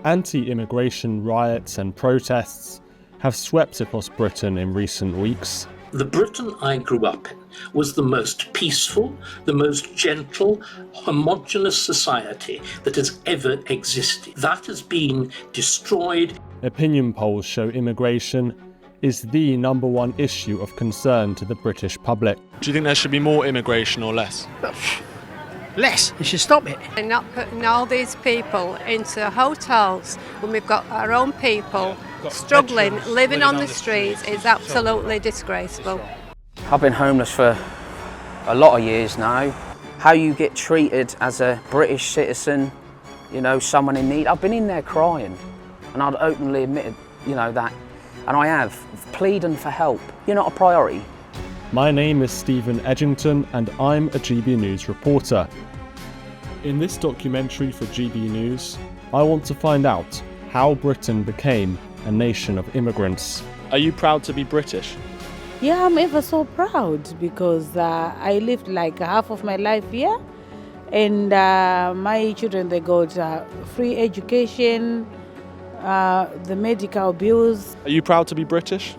Anti-immigration riots and protests have swept across Britain in recent weeks. The Britain I grew up in was the most peaceful, the most gentle, homogeneous society that has ever existed. That has been destroyed. Opinion polls show immigration is the number one issue of concern to the British public. Do you think there should be more immigration or less? Less. You should stop it. And not putting all these people into hotels when we've got our own people struggling, living on the streets is absolutely disgraceful. I've been homeless for a lot of years now. How you get treated as a British citizen, you know, someone in need. I've been in there crying, and I'd openly admit, you know, that. And I have, pleading for help. You're not a priority. My name is Steven Edginton and I'm a GB News reporter. In this documentary for GB News, I want to find out how Britain became a nation of immigrants. Are you proud to be British? Yeah, I'm ever so proud because I lived like half of my life here, and my children, they got free education, the medical bills. Are you proud to be British?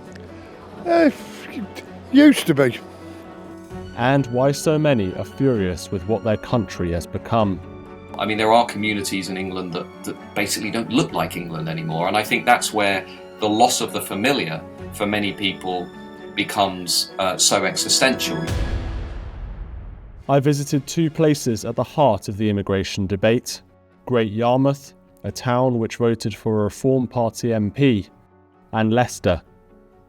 Used to be. And why so many are furious with what their country has become. I mean, there are communities in England that basically don't look like England anymore, and I think that's where the loss of the familiar for many people becomes so existential. I visited two places at the heart of the immigration debate: Great Yarmouth, a town which voted for a Reform Party MP, and Leicester,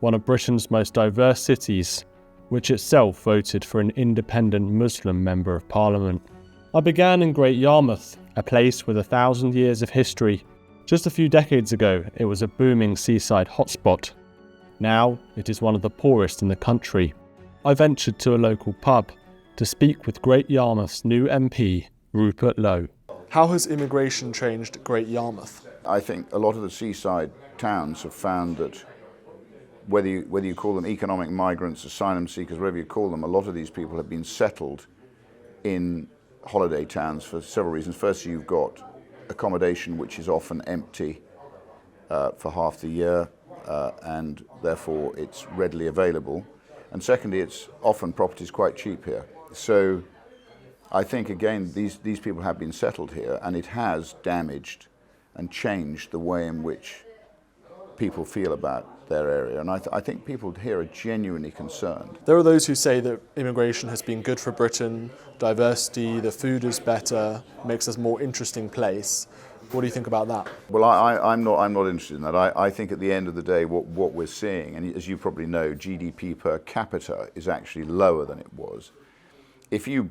one of Britain's most diverse cities, which itself voted for an independent Muslim Member of Parliament. I began in Great Yarmouth, a place with 1,000 years of history. Just a few decades ago, it was a booming seaside hotspot. Now, it is one of the poorest in the country. I ventured to a local pub to speak with Great Yarmouth's new MP, Rupert Lowe. How has immigration changed Great Yarmouth? I think a lot of the seaside towns have found that whether you call them economic migrants, asylum seekers, whatever you call them, a lot of these people have been settled in holiday towns for several reasons. First, you've got accommodation which is often empty for half the year, and therefore it's readily available. And secondly, it's often property's quite cheap here. So I think, again, these people have been settled here, and it has damaged and changed the way in which people feel about their area. And I think people here are genuinely concerned. There are those who say that immigration has been good for Britain, diversity, the food is better, makes us a more interesting place. What do you think about that? Well, I'm not interested in that. I think at the end of the day, what we're seeing, and as you probably know, GDP per capita is actually lower than it was. If you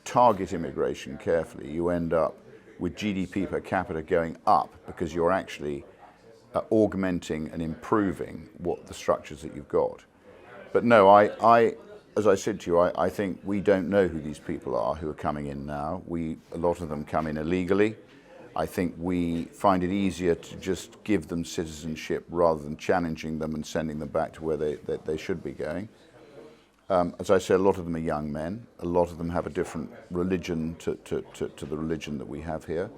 target immigration carefully, you end up with GDP per capita going up because you're actually augmenting and improving what the structures that you've got. But no, as I said to you, I think we don't know who these people are who are coming in now. A lot of them come in illegally. I think we find it easier to just give them citizenship rather than challenging them and sending them back to where they should be going. As I said, a lot of them are young men. A lot of them have a different religion to the religion that we have here.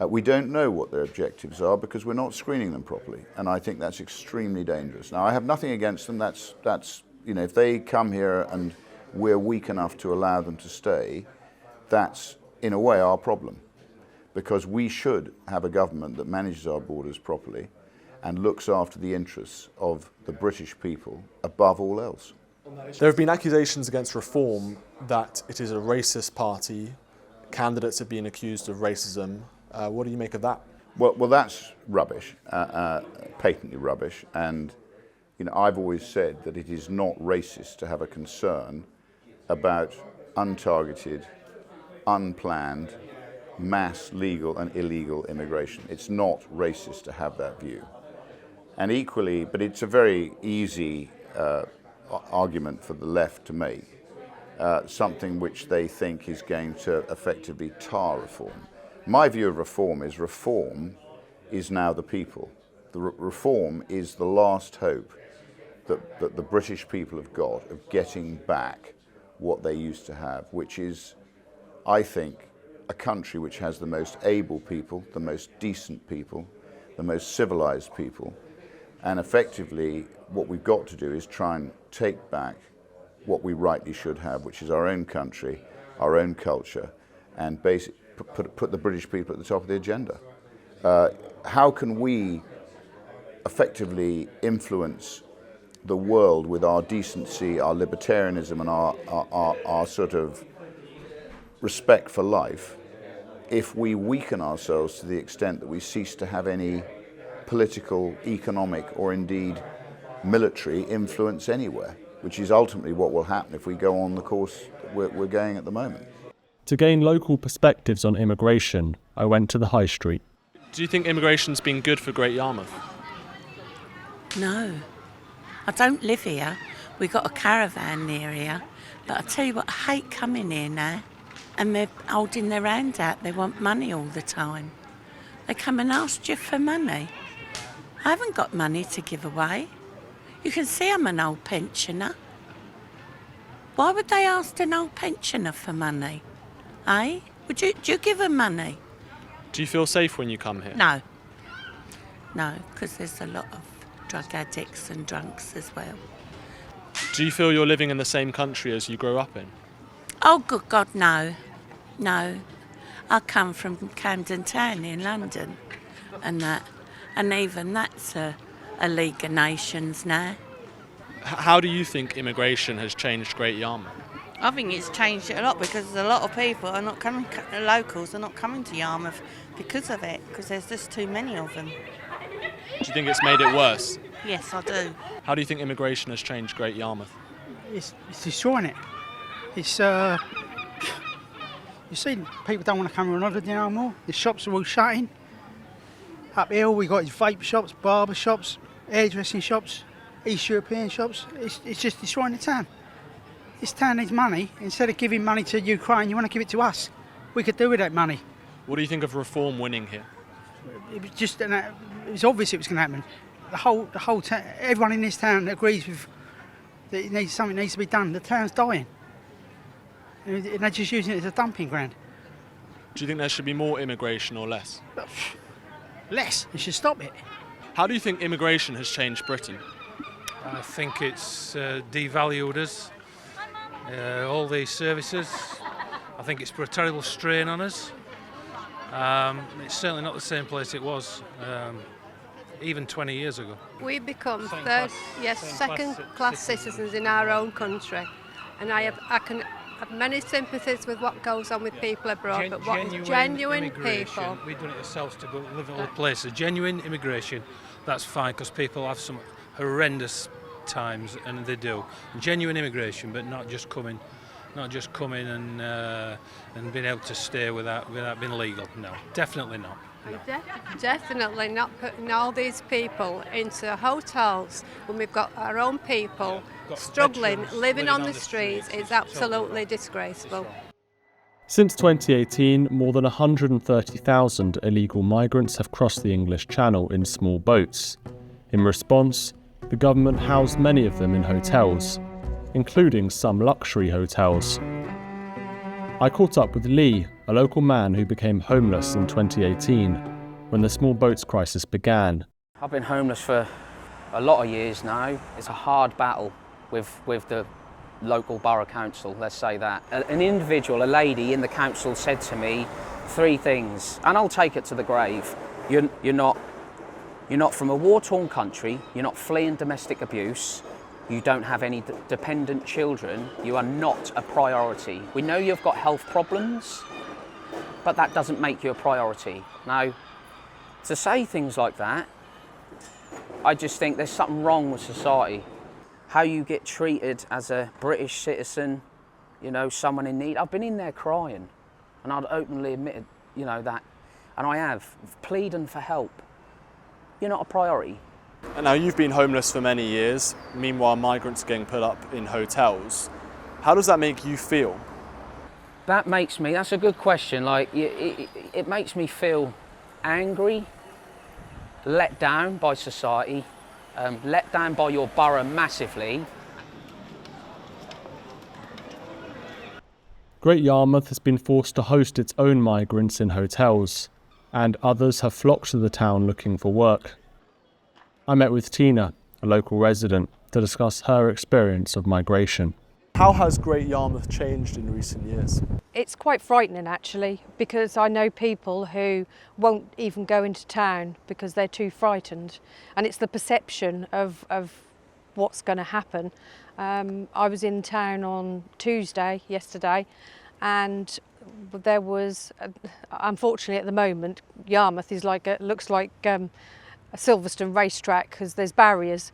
We don't know what their objectives are because we're not screening them properly, and I think that's extremely dangerous. Now, I have nothing against them. That's you know, if they come here and we're weak enough to allow them to stay, that's in a way our problem, because we should have a government that manages our borders properly and looks after the interests of the British people above all else. There have been accusations against Reform that it is a racist party. Candidates have been accused of racism. What do you make of that? Well, that's rubbish, patently rubbish. And you know, I've always said that it is not racist to have a concern about untargeted, unplanned, mass legal and illegal immigration. It's not racist to have that view. And equally, but it's a very easy argument for the left to make, something which they think is going to effectively tar reform. My view of reform is now the people. The reform is the last hope that the British people have got of getting back what they used to have, which is, I think, a country which has the most able people, the most decent people, the most civilized people. And effectively, what we've got to do is try and take back what we rightly should have, which is our own country, our own culture, and put the British people at the top of the agenda. How can we effectively influence the world with our decency, our libertarianism, and our sort of respect for life if we weaken ourselves to the extent that we cease to have any political, economic, or indeed military influence anywhere, which is ultimately what will happen if we go on the course we're going at the moment. To gain local perspectives on immigration, I went to the High Street. Do you think immigration's been good for Great Yarmouth? No. I don't live here. We've got a caravan near here. But I tell you what, I hate coming here now. And they're holding their hand out. They want money all the time. They come and ask you for money. I haven't got money to give away. You can see I'm an old pensioner. Why would they ask an old pensioner for money? Eh? Do you give them money? Do you feel safe when you come here? No. No, because there's a lot of drug addicts and drunks as well. Do you feel you're living in the same country as you grew up in? Oh, good God, no. No. I come from Camden Town in London and that. And even that's a League of Nations now. How do you think immigration has changed Great Yarmouth? I think it's changed it a lot because a lot of people are not coming, locals are not coming to Yarmouth because of it, because there's just too many of them. Do you think it's made it worse? Yes, I do. How do you think immigration has changed Great Yarmouth? It's destroying it. It's you see, people don't want to come here on holiday no more. The shops are all shutting. Up here, we got vape shops, barber shops, hairdressing shops, East European shops. It's just destroying the town. This town needs money. Instead of giving money to Ukraine, you want to give it to us. We could do with that money. What do you think of reform winning here? It was just, it was obvious it was going to happen. The whole town, everyone in this town agrees with that something needs to be done. The town's dying. And they're just using it as a dumping ground. Do you think there should be more immigration or less? Less. They should stop it. How do you think immigration has changed Britain? I think it's devalued us. All these services. I think it's put a terrible strain on us. It's certainly not the same place it was even 20 years ago. We become second-class citizens in our own country, and I can have many sympathies with what goes on with people abroad, but what is genuine people... We've done it ourselves to go live in other places. Genuine immigration, that's fine, because people have some horrendous times, and they do. Genuine immigration, but not just coming and being able to stay without being legal. No, definitely not. No. Definitely not putting all these people into hotels when we've got our own people struggling, living on the streets. It's absolutely disgraceful. Since 2018, more than 130,000 illegal migrants have crossed the English Channel in small boats. In response, the government housed many of them in hotels, including some luxury hotels. I caught up with Lee, a local man who became homeless in 2018, when the small boats crisis began. I've been homeless for a lot of years now. It's a hard battle with the local borough council, let's say that. An individual, a lady in the council said to me 3 things, and I'll take it to the grave. You're not from a war-torn country, you're not fleeing domestic abuse, you don't have any dependent children, you are not a priority. We know you've got health problems, but that doesn't make you a priority. Now, to say things like that, I just think there's something wrong with society. How you get treated as a British citizen, someone in need. I've been in there crying, and I'd openly admitted, that, and I have, pleading for help. You're not a priority. And now you've been homeless for many years, meanwhile migrants are getting put up in hotels. How does that make you feel? That's a good question. It makes me feel angry, let down by society, let down by your borough massively. Great Yarmouth has been forced to host its own migrants in hotels. and others have flocked to the town looking for work. I met with Tina, a local resident, to discuss her experience of migration. How has Great Yarmouth changed in recent years? It's quite frightening actually, because I know people who won't even go into town because they're too frightened, and it's the perception of what's going to happen. I was in town on Tuesday, yesterday, and there was, unfortunately at the moment, Yarmouth is looks like a Silverstone racetrack because there's barriers,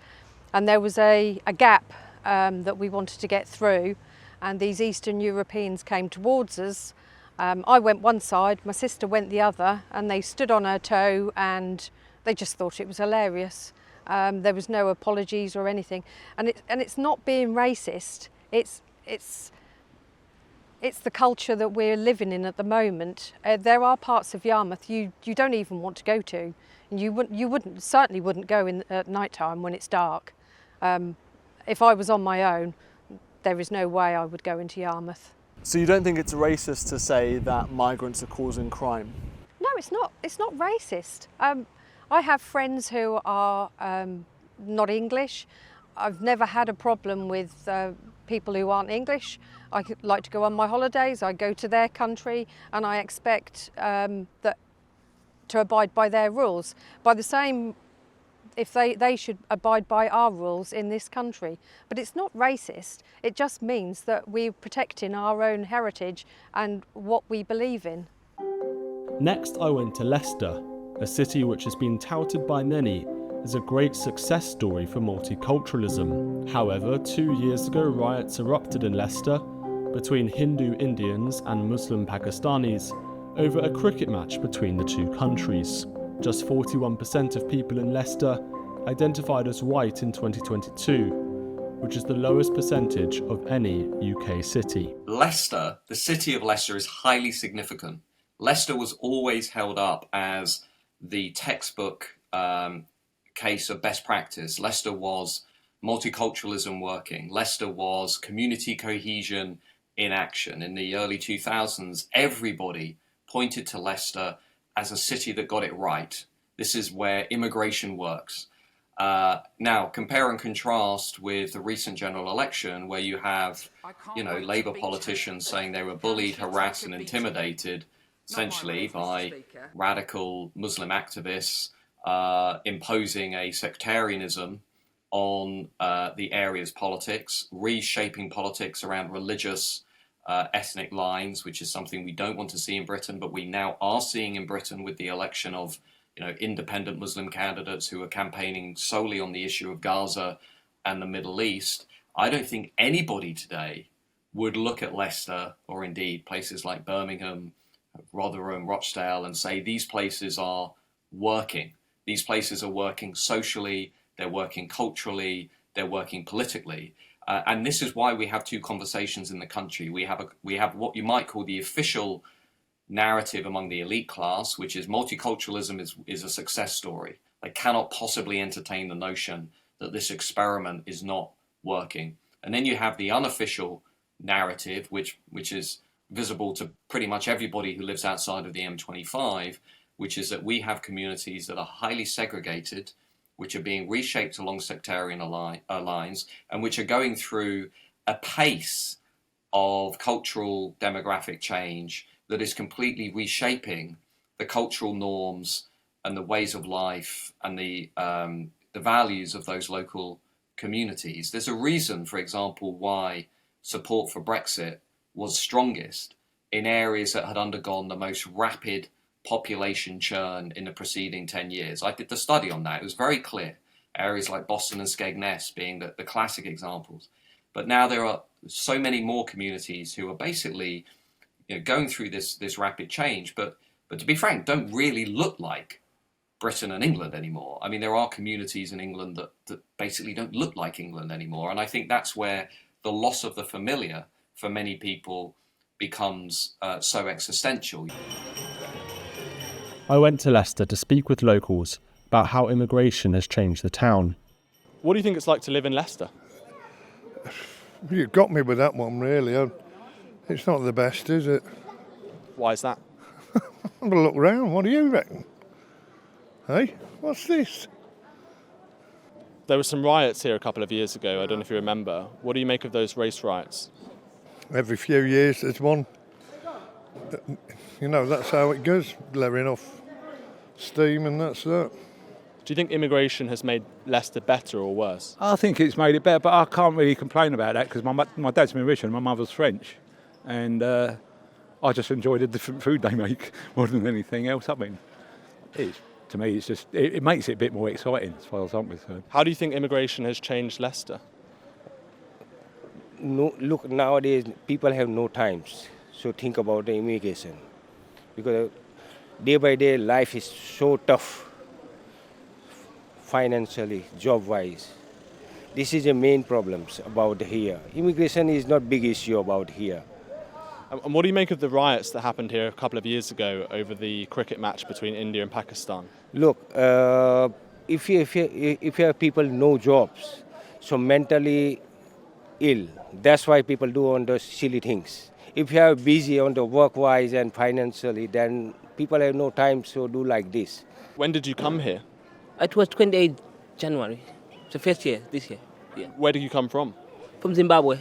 and there was a gap that we wanted to get through, and these Eastern Europeans came towards us. I went one side, my sister went the other, and they stood on her toe and they just thought it was hilarious. There was no apologies or anything, and it's not being racist. It's the culture that we're living in at the moment. There are parts of Yarmouth you don't even want to go to, and you certainly wouldn't go in at night time when it's dark. If I was on my own, there is no way I would go into Yarmouth. So you don't think it's racist to say that migrants are causing crime? No, it's not. It's not racist. I have friends who are not English. I've never had a problem with people who aren't English. I like to go on my holidays. I go to their country, and I expect that to abide by their rules. By the same, if they should abide by our rules in this country. But it's not racist. It just means that we're protecting our own heritage and what we believe in. Next, I went to Leicester, a city which has been touted by many as a great success story for multiculturalism. However, 2 years ago, riots erupted in Leicester between Hindu Indians and Muslim Pakistanis over a cricket match between the two countries. Just 41% of people in Leicester identified as white in 2022, which is the lowest percentage of any UK city. Leicester, the city of Leicester, is highly significant. Leicester was always held up as the textbook case of best practice. Leicester was multiculturalism working. Leicester was community cohesion in action. In the early 2000s, everybody pointed to Leicester as a city that got it right. This is where immigration works. Now, compare and contrast with the recent general election, where you have, Labour politicians saying they were bullied, harassed and intimidated, essentially by radical Muslim activists, imposing a sectarianism on the area's politics, reshaping politics around religious ethnic lines, which is something we don't want to see in Britain, but we now are seeing in Britain with the election of independent Muslim candidates who are campaigning solely on the issue of Gaza and the Middle East. I don't think anybody today would look at Leicester, or indeed places like Birmingham, Rotherham, Rochdale, and say these places are working. These places are working socially, they're working culturally, they're working politically. And this is why we have two conversations in the country. We have what you might call the official narrative among the elite class, which is multiculturalism is a success story. They cannot possibly entertain the notion that this experiment is not working. And then you have the unofficial narrative, which is visible to pretty much everybody who lives outside of the M25, which is that we have communities that are highly segregated, which are being reshaped along sectarian lines, and which are going through a pace of cultural demographic change that is completely reshaping the cultural norms and the ways of life and the values of those local communities. There's a reason, for example, why support for Brexit was strongest in areas that had undergone the most rapid population churn in the preceding 10 years. I did the study on that. It was very clear. Areas like Boston and Skegness being the classic examples. But now there are so many more communities who are basically going through this rapid change, but to be frank, don't really look like Britain and England anymore. I mean, there are communities in England that basically don't look like England anymore. And I think that's where the loss of the familiar for many people becomes so existential. I went to Leicester to speak with locals about how immigration has changed the town. What do you think it's like to live in Leicester? You got me with that one, really. It's not the best, is it? Why is that? Have a look round. What do you reckon? Hey, what's this? There were some riots here a couple of years ago. I don't know if you remember. What do you make of those race riots? Every few years there's one. You know, that's how it goes, blaring off steam and that's that. Do you think immigration has made Leicester better or worse? I think it's made it better, but I can't really complain about that because my dad's Mauritian, my mother's French, and I just enjoy the different food they make more than anything else. I mean, to me, it's just it makes it a bit more exciting as far as I'm concerned. How do you think immigration has changed Leicester? No, look, nowadays people have no times to think about the immigration because day by day life is so tough. Financially, job-wise. This is the main problems about here. Immigration is not big issue about here. And what do you make of the riots that happened here a couple of years ago over the cricket match between India and Pakistan? Look, if you have people no jobs, so mentally ill, that's why people do on those silly things. If you are busy on the work-wise and financially, then people have no time to do like this. When did you come here? It was 28 January, the first year, this year. Yeah. Where did you come from? From Zimbabwe.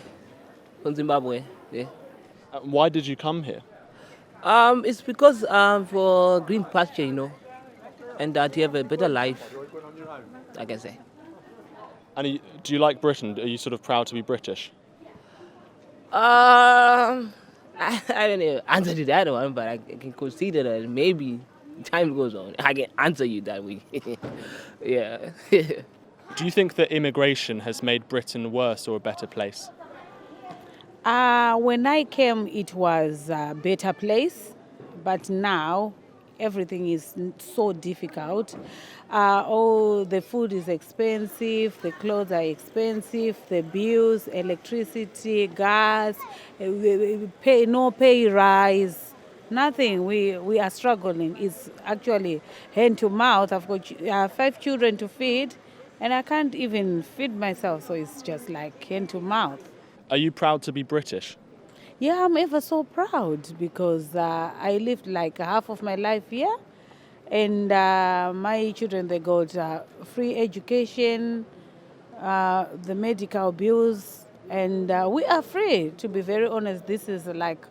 Yeah. Why did you come here? It's because for green pasture, you know, and that you have a better life, I can say. And do you like Britain? Are you sort of proud to be British? I don't know answer to that one, but I can consider that maybe time goes on, I can answer you that way. Yeah. Do you think that immigration has made Britain worse or a better place? When I came, it was a better place, but now everything is so difficult. The food is expensive, the clothes are expensive, the bills, electricity, gas, no pay rise. Nothing. We are struggling. It's actually hand to mouth. I've got 5 children to feed, and I can't even feed myself, so it's just like hand to mouth. Are you proud to be British? Yeah, I'm ever so proud because I lived like half of my life here, and my children, they got free education, the medical bills, and we are free. To be very honest, this is like,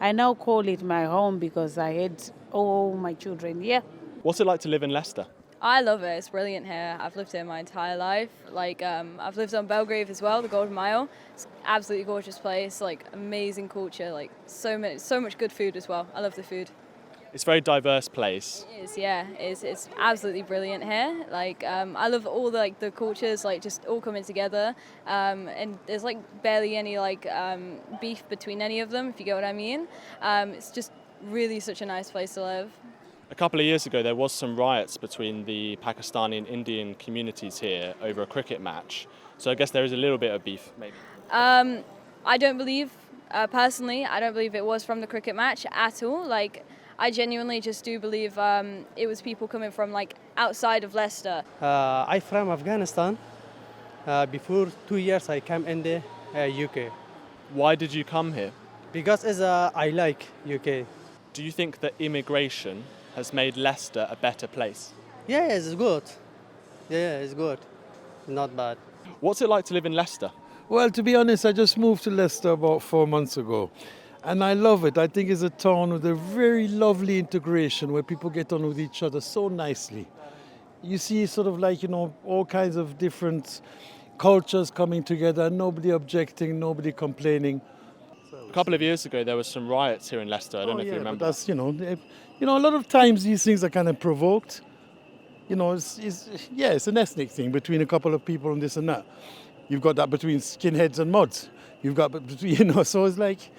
I now call it my home because I had all my children here. What's it like to live in Leicester? I love it. It's brilliant here. I've lived here my entire life. Like, I've lived on Belgrave as well, the Golden Mile. It's an absolutely gorgeous place. Like, amazing culture. Like, so much good food as well. I love the food. It's a very diverse place. It is, yeah. It's absolutely brilliant here. Like, I love all the cultures, like, just all coming together. And there's like barely any beef between any of them, if you get what I mean. It's just really such a nice place to live. A couple of years ago, there was some riots between the Pakistani and Indian communities here over a cricket match. So I guess there is a little bit of beef, maybe. I don't believe, personally, I don't believe it was from the cricket match at all. Like, I genuinely just do believe it was people coming from like outside of Leicester. I'm from Afghanistan. Before 2 years, I came in the UK. Why did you come here? Because I like UK. Do you think that immigration has made Leicester a better place? Yeah, it's good. Yeah, it's good. Not bad. What's it like to live in Leicester? Well, to be honest, I just moved to Leicester about 4 months ago. And I love it. I think it's a town with a very lovely integration where people get on with each other so nicely. You see sort of like, you know, all kinds of different cultures coming together, nobody objecting, nobody complaining. A couple of years ago, there was some riots here in Leicester. I don't know if you remember. That's, a lot of times these things are kind of provoked. You know, it's an ethnic thing between a couple of people and this and that. You've got that between skinheads and mods. You've got, so it's like,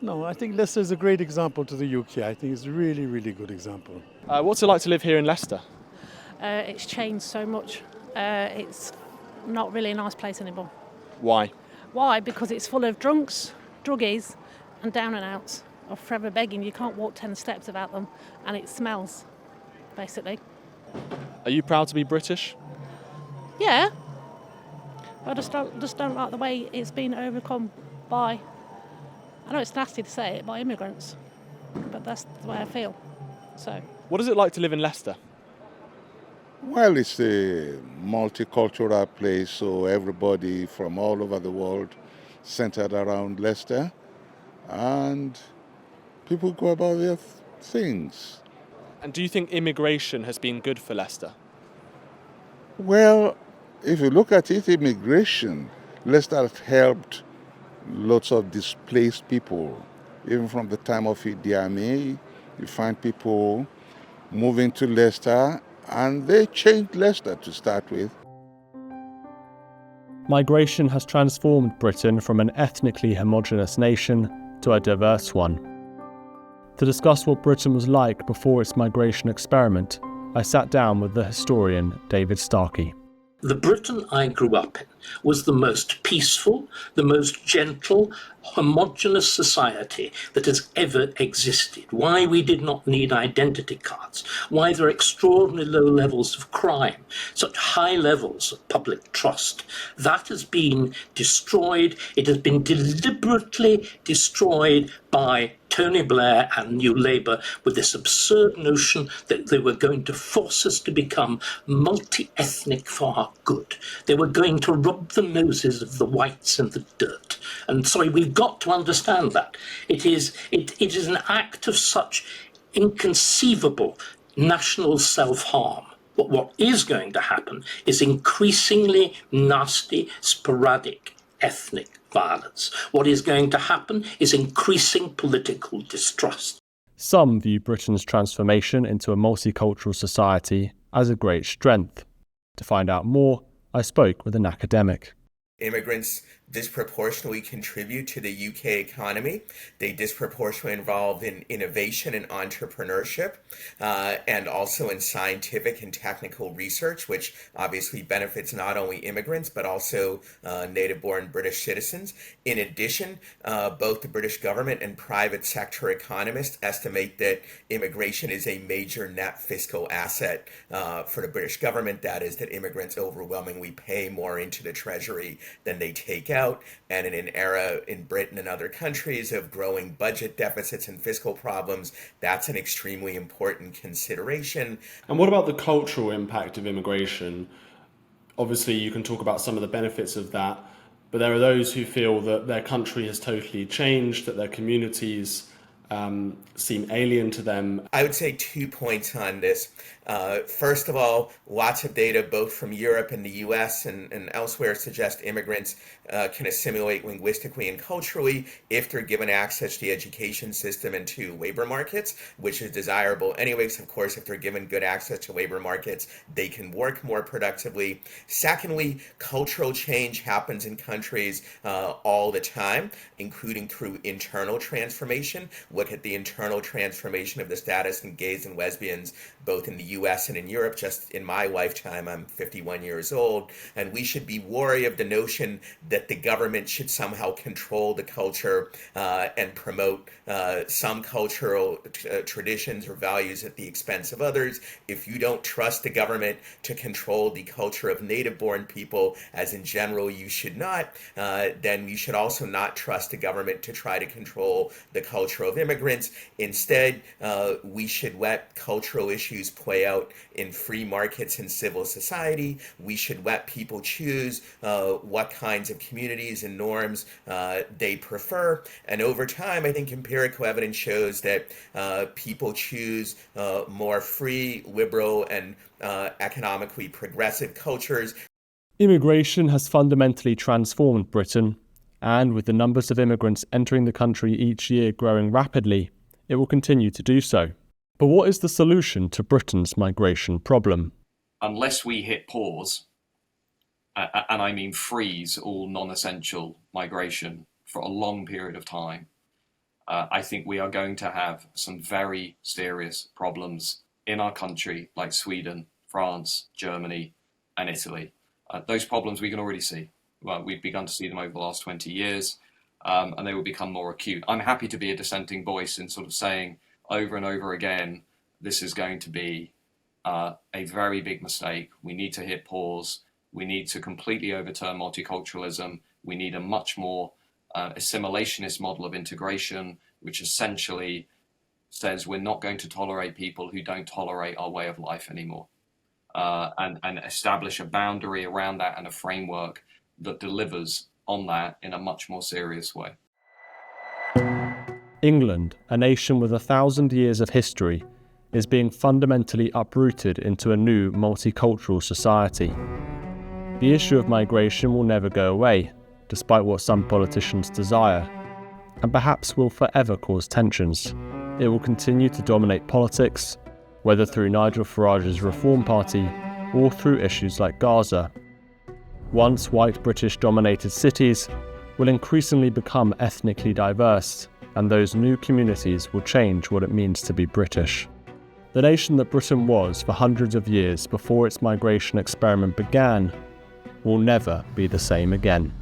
I think Leicester is a great example to the UK. I think it's a really, really good example. What's it like to live here in Leicester? It's changed so much. It's not really a nice place anymore. Why? Why? Because it's full of drunks, druggies and down and outs are forever begging. You can't walk 10 steps without them, and it smells, basically. Are you proud to be British? Yeah. I just don't like the way it's been overcome by, I know it's nasty to say it, by immigrants, but that's the way I feel. So, what is it like to live in Leicester? Well, it's a multicultural place, so everybody from all over the world centered around Leicester, and people go about their things. And do you think immigration has been good for Leicester? Well, if you look at it, immigration, Leicester has helped lots of displaced people. Even from the time of Idi Amin, you find people moving to Leicester, and they changed Leicester to start with. Migration has transformed Britain from an ethnically homogeneous nation to a diverse one. To discuss what Britain was like before its migration experiment, I sat down with the historian David Starkey. The Britain I grew up in was the most peaceful, the most gentle, homogeneous society that has ever existed. Why we did not need identity cards, why there are extraordinarily low levels of crime, such high levels of public trust. That has been destroyed. It has been deliberately destroyed by Tony Blair and New Labour with this absurd notion that they were going to force us to become multi-ethnic for our good. They were going to rub the noses of the whites in the dirt. And sorry, we've got to understand that. It is an act of such inconceivable national self-harm. But what is going to happen is increasingly nasty, sporadic ethnic violence. What is going to happen is increasing political distrust. Some view Britain's transformation into a multicultural society as a great strength. To find out more, I spoke with an academic. Immigrants disproportionately contribute to the UK economy. They disproportionately involved in innovation and entrepreneurship, and also in scientific and technical research, which obviously benefits not only immigrants, but also native-born British citizens. In addition, both the British government and private sector economists estimate that immigration is a major net fiscal asset for the British government. That is, that immigrants overwhelmingly pay more into the treasury than they take out. And in an era in Britain and other countries of growing budget deficits and fiscal problems, that's an extremely important consideration. And what about the cultural impact of immigration? Obviously, you can talk about some of the benefits of that, but there are those who feel that their country has totally changed, that their communities seem alien to them. I would say 2 points on this. First of all, lots of data both from Europe and the US and elsewhere suggest immigrants can assimilate linguistically and culturally if they're given access to the education system and to labor markets, which is desirable anyways. Of course, if they're given good access to labor markets, they can work more productively. Secondly, cultural change happens in countries all the time, including through internal transformation. Look at the internal transformation of the status of gays and lesbians, both in the US and in Europe. Just in my lifetime, I'm 51 years old, and we should be wary of the notion that the government should somehow control the culture and promote some cultural traditions or values at the expense of others. If you don't trust the government to control the culture of native-born people, as in general you should not, then you should also not trust the government to try to control the culture of immigrants. Instead, we should let cultural issues play out in free markets and civil society. We should let people choose what kinds of communities and norms they prefer. And over time, I think empirical evidence shows that people choose more free, liberal, and economically progressive cultures. Immigration has fundamentally transformed Britain, and with the numbers of immigrants entering the country each year growing rapidly, it will continue to do so. But what is the solution to Britain's migration problem? Unless we hit pause, and I mean freeze all non-essential migration for a long period of time, I think we are going to have some very serious problems in our country, like Sweden, France, Germany, and Italy. Those problems we can already see. Well, we've begun to see them over the last 20 years, and they will become more acute. I'm happy to be a dissenting voice in sort of saying over and over again, this is going to be a very big mistake. We need to hit pause. We need to completely overturn multiculturalism. We need a much more assimilationist model of integration, which essentially says we're not going to tolerate people who don't tolerate our way of life anymore, and establish a boundary around that and a framework that delivers on that in a much more serious way. England, a nation with 1,000 years of history, is being fundamentally uprooted into a new multicultural society. The issue of migration will never go away, despite what some politicians desire, and perhaps will forever cause tensions. It will continue to dominate politics, whether through Nigel Farage's Reform Party or through issues like Gaza. Once white British-dominated cities will increasingly become ethnically diverse, and those new communities will change what it means to be British. The nation that Britain was for hundreds of years before its migration experiment began will never be the same again.